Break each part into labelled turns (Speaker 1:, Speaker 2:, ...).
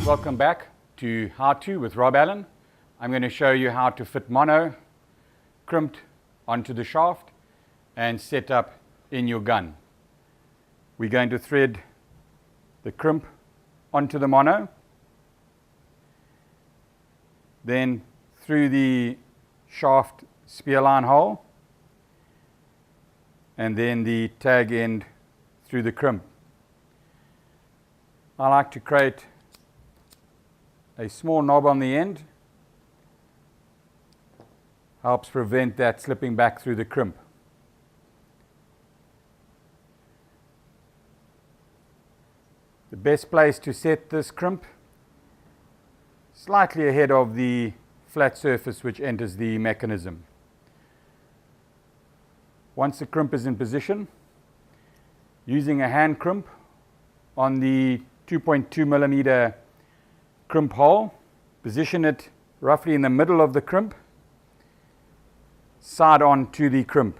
Speaker 1: Welcome back to How To with Rob Allen. I'm going to show you how to fit mono crimped onto the shaft and set up in your gun. We're going to thread the crimp onto the mono, then through the shaft spear line hole, and then the tag end through the crimp. I like to create a small knob on the end. Helps prevent that slipping back through the crimp. The best place to set this crimp, slightly ahead of the flat surface which enters the mechanism. Once the crimp is in position, using a hand crimp on the 2.2 millimeter crimp hole, position it roughly in the middle of the crimp, side on to the crimp,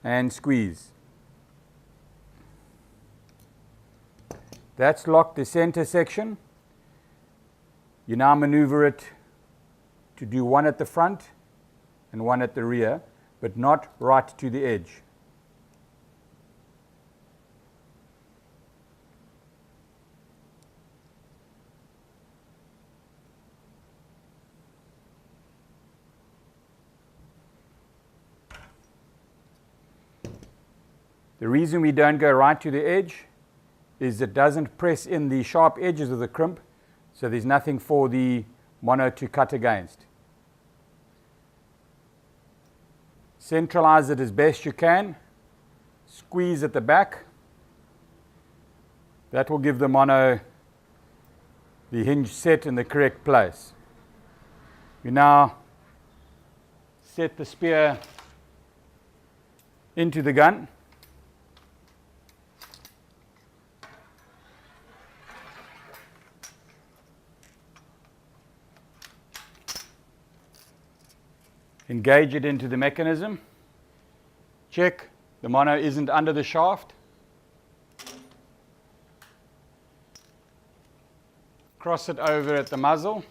Speaker 1: and squeeze. That's locked the center section. You now maneuver it to do one at the front and one at the rear, but not right to the edge. The reason we don't go right to the edge is it doesn't press in the sharp edges of the crimp, so there's nothing for the mono to cut against. Centralize it as best you can. Squeeze at the back. That will give the mono the hinge set in the correct place. We now set the spear into the gun. Engage it into the mechanism. Check the mono isn't under the shaft. Cross it over at the muzzle.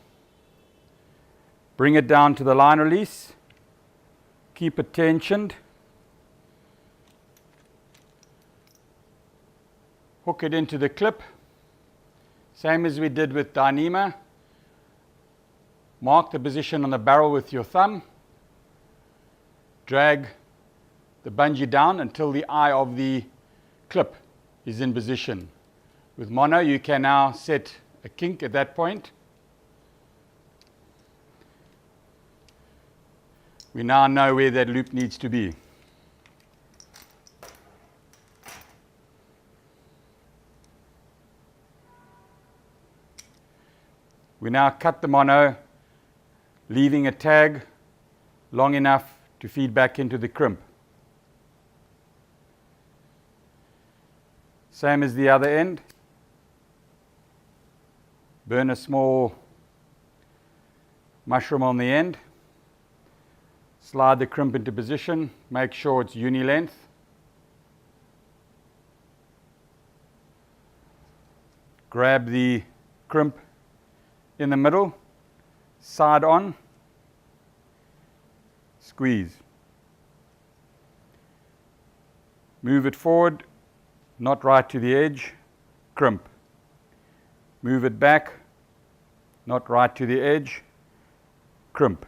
Speaker 1: Bring it down to the line release. Keep it tensioned. Hook it into the clip. Same as we did with Dyneema. Mark the position on the barrel with your thumb. Drag the bungee down until the eye of the clip is in position. With mono, you can now set a kink at that point. We now know where that loop needs to be. We now cut the mono, leaving a tag long enough to feed back into the crimp. Same as the other end. Burn a small mushroom on the end. Slide the crimp into position. Make sure it's uni-length. Grab the crimp in the middle, side on. Squeeze. Move it forward, not right to the edge, crimp. Move it back, not right to the edge, crimp.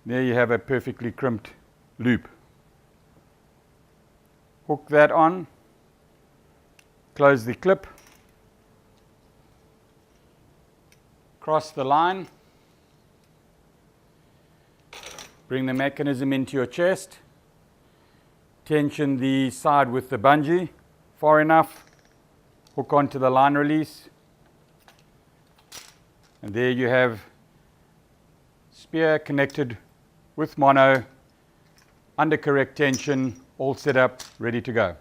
Speaker 1: There you have a perfectly crimped loop. Hook that on, close the clip, cross the line. Bring the mechanism into your chest. Tension the side with the bungee far enough. Hook onto the line release. And there you have spear connected with mono, under correct tension, all set up, ready to go.